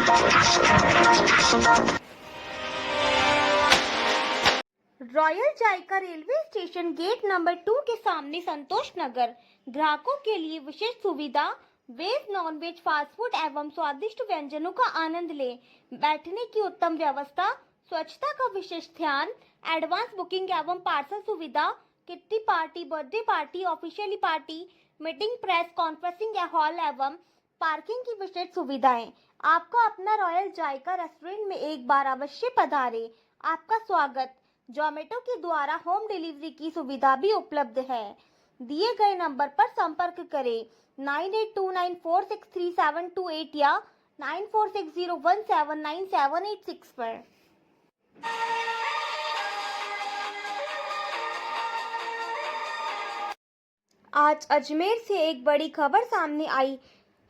Royal जायका railway station gate number 2 के सामने संतोष नगर ग्राहकों के लिए विशेष सुविधा veg non veg fast food एवं स्वादिष्ट व्यंजनों का आनंद ले, बैठने की उत्तम व्यवस्था, स्वच्छता का विशेष ध्यान, एडवांस बुकिंग एवं पार्सल सुविधा, kitty party, birthday party, officially party, meeting, press conferencing hall एवं पार्किंग की विशेष सुविधाएं। आपका अपना रॉयल जायका रेस्टोरेंट में एक बार अवश्य पधारें। आपका स्वागत। जोमेटो के द्वारा होम डिलीवरी की सुविधा भी उपलब्ध है। दिए गए नंबर पर संपर्क करें 9829463728 या 9460179786 पर। आज अजमेर से एक बड़ी खबर सामने आई।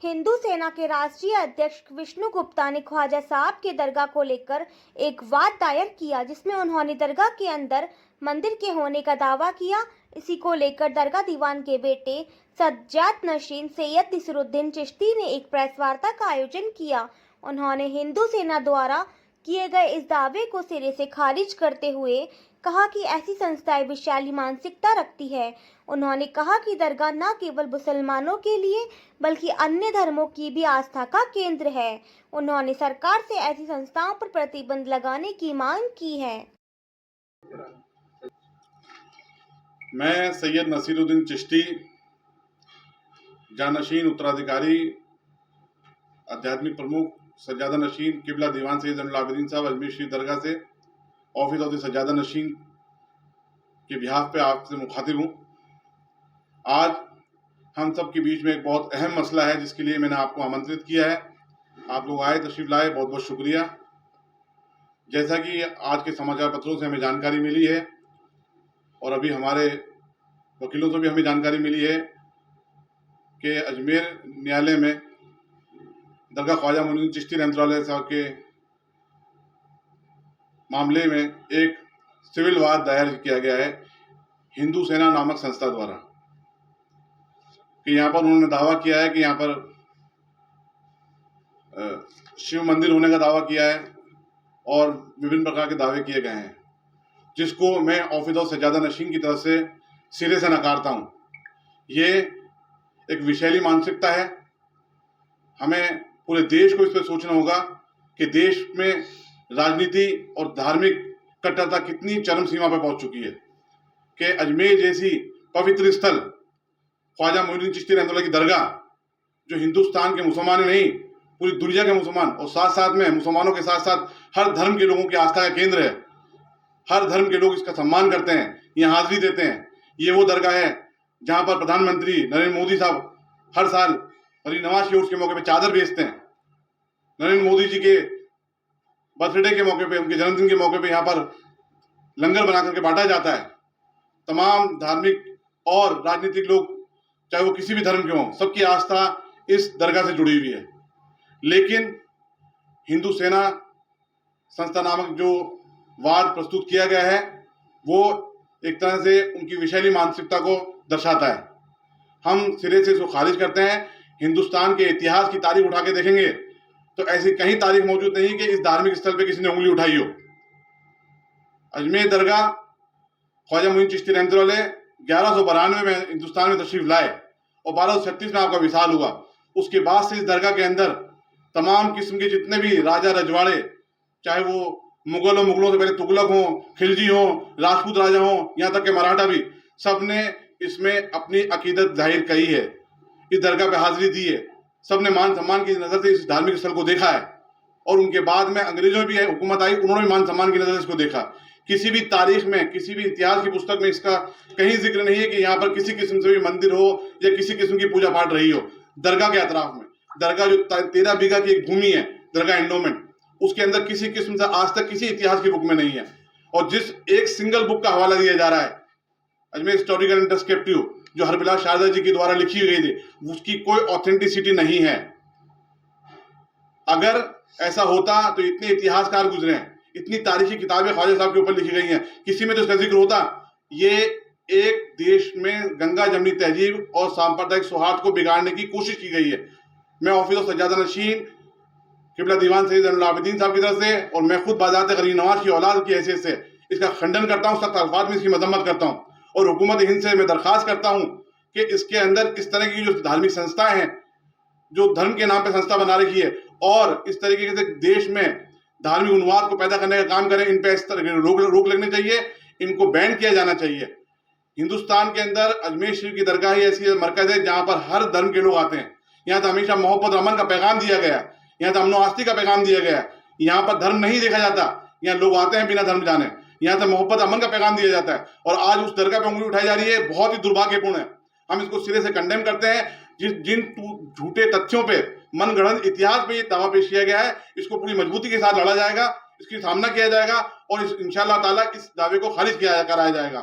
हिंदू सेना के राष्ट्रीय अध्यक्ष विष्णु गुप्ता ने ख्वाजा साहब के दरगाह को लेकर एक वाद दायर किया, जिसमें उन्होंने दरगाह के अंदर मंदिर के होने का दावा किया। इसी को लेकर दरगाह दीवान के बेटे सज्जाद नशीन सैयद नसीरुद्दीन चिश्ती ने एक प्रेस वार्ता का आयोजन किया। उन्होंने हिंदू सेना द्वारा किए गए इस दावे को सिरे से खारिज करते हुए कहा कि ऐसी संस्थाएं विशाली मानसिकता रखती है। उन्होंने कहा कि दरगाह न केवल मुसलमानों के लिए बल्कि अन्य धर्मों की भी आस्था का केंद्र है। उन्होंने सरकार से ऐसी संस्थाओं पर प्रतिबंध लगाने की मांग की है। मैं सैयद नसीरुद्दीन चिश्ती, जानशीन उत्तराधिकारी, आध्यात्मिक प्रमुख सज्जादा नशीन किबला दीवान सैयद आबिदीन साहब अजमेर शरीफ दरगाह से ऑफिस ऑफ द सज्जादा नशीन के बिहाफ पे आपसे मुखातिब हूँ। आज हम सब के बीच में एक बहुत अहम मसला है जिसके लिए मैंने आपको आमंत्रित किया है। आप लोग आए, तशरीफ लाए, बहुत बहुत शुक्रिया। जैसा कि आज के समाचार पत्रों से हमें जानकारी मिली है और अभी हमारे वकीलों से भी हमें जानकारी मिली है कि अजमेर न्यायालय में दरगाह ख्वाजा मोइनुद्दीन चिश्ती रहमतुल्लाह साहब के मामले में एक सिविल वाद दायर किया गया है हिंदू सेना नामक संस्था द्वारा कि यहाँ पर उन्होंने दावा किया है कि यहाँ पर शिव मंदिर होने का दावा किया है और विभिन्न प्रकार के दावे किए गए हैं, जिसको मैं ऑफिस ऑफ सज्जादा नशीन की तरफ से सिरे से नकारता हूँ। ये एक विषैली मानसिकता है। हमें पूरे देश को इस पर सोचना होगा कि देश में राजनीति और धार्मिक कट्टरता कितनी चरम सीमा पर पहुंच चुकी है कि अजमेर जैसी पवित्र स्थल ख्वाजा मोइनुद्दीन चिश्ती रहमतुल्लाह की दरगाह, जो हिंदुस्तान के मुसलमान नहीं पूरी दुनिया के मुसलमान और साथ साथ में मुसलमानों के साथ साथ हर धर्म के लोगों की आस्था का केंद्र है। हर धर्म के लोग इसका सम्मान करते हैं, यहाँ हाजिरी देते हैं। ये वो दरगाह है जहाँ पर प्रधानमंत्री नरेंद्र मोदी साहब हर साल नवाज के मौके पर चादर भेजते हैं। नरेंद्र मोदी जी के बर्थडे के मौके पे, उनके जन्मदिन के मौके पे यहाँ पर लंगर बना करके बांटा जाता है। तमाम धार्मिक और राजनीतिक लोग, चाहे वो किसी भी धर्म के हों, सबकी आस्था इस दरगाह से जुड़ी हुई है। लेकिन हिंदू सेना संस्था नामक जो वाद प्रस्तुत किया गया है वो एक तरह से उनकी विषैली मानसिकता को दर्शाता है। हम सिरे से इसको खारिज करते हैं। हिंदुस्तान के इतिहास की तारीख उठा के देखेंगे तो ऐसी कहीं तारीख मौजूद नहीं कि इस धार्मिक स्थल पे किसी ने उंगली उठाई हो। अजमेर दरगाह ख्वाजा मोइनुद्दीन चिश्ती रहमतुल्लाह 1192 में हिंदुस्तान में तशरीफ लाए और 1236 में आपका विसाल हुआ। उसके बाद से इस दरगाह के अंदर तमाम किस्म के जितने भी राजा रजवाड़े, चाहे वो मुगलों से पहले तुगलक हों, खिलजी हों, राजपूत राजा हों, यहाँ तक के मराठा भी, सब ने इसमें अपनी अकीदत जाहिर की है, इस दरगाह पे हाजिरी दी है। सबने मान सम्मान की नजर से इस धार्मिक स्थल को देखा है और उनके बाद में अंग्रेजों भी हुकूमत आई, उन्होंने भी मान सम्मान की नजर से इसको देखा। किसी भी तारीख में, किसी भी इतिहास की पुस्तक में इसका कहीं जिक्र नहीं है कि यहाँ पर किसी किस्म से भी मंदिर हो या किसी किस्म की पूजा पाठ रही हो। दरगाह के अतराफ में दरगाह जो 13 बीघा की एक भूमि है, दरगाह एंडोमेंट, उसके अंदर किसी किस्म से आज तक किसी इतिहास की बुक में नहीं है। और जिस एक सिंगल बुक का हवाला दिया जा रहा है, अजमेर हिस्टोरिकल एंड डिस्क्रिप्टिव, जो हरबिलास शारदा जी के द्वारा लिखी गई थी, उसकी कोई ऑथेंटिसिटी नहीं है। अगर ऐसा होता तो इतने इतिहासकार गुजरे हैं, इतनी तारीखी किताबें ख्वाजा साहब के ऊपर लिखी गई हैं, किसी में तो इसका जिक्र होता। ये एक देश में गंगा जमनी तहजीब और सांप्रदायिक सौहार्द को बिगाड़ने की कोशिश की गई है। मैं ऑफिस ऑफ सज्जादा नशीन किबला दीवान सैयद ज़ैनुल आबिदीन साहब की तरफ से, और मैं खुद बाज़ात गरीब नवाज की औलाद की हैसियत से इसका खंडन करता हूँ, सख्त अल्फाज में इसकी मजम्मत करता हूँ। और हुकूमत हिंद से मैं दरख्वास्त करता हूँ कि इसके अंदर इस तरह की जो धार्मिक संस्थाएं हैं, जो धर्म के नाम पे संस्था बना रखी है, और इस तरीके से देश में धार्मिक उन्माद को पैदा करने का काम करें, इन पे इस तरह रोक लगनी चाहिए, इनको बैन किया जाना चाहिए। हिंदुस्तान के अंदर अजमेर शरीफ की दरगाह ही ऐसी मरकज है जहाँ पर हर धर्म के लोग आते हैं। यहाँ तो हमेशा मोहब्बत अमन का पैगाम दिया गया, यहाँ तो अमन आस्ती का पैगाम दिया गया। यहाँ पर धर्म नहीं देखा जाता, यहाँ लोग आते हैं बिना धर्म जाने। यहाँ तो मोहब्बत अमन का पैगाम दिया जाता है, और आज उस दरगाह पर उंगली उठाई जा रही है, बहुत ही दुर्भाग्यपूर्ण है। हम इसको सिरे से कंडेम करते हैं। जिन झूठे तथ्यों पे, मनगढ़ंत इतिहास पे ये दावा पेश किया गया है, इसको पूरी मजबूती के साथ लड़ा जाएगा, इसकी सामना किया जाएगा, और इंशाअल्लाह ताला इस दावे को खारिज कराया जाएगा।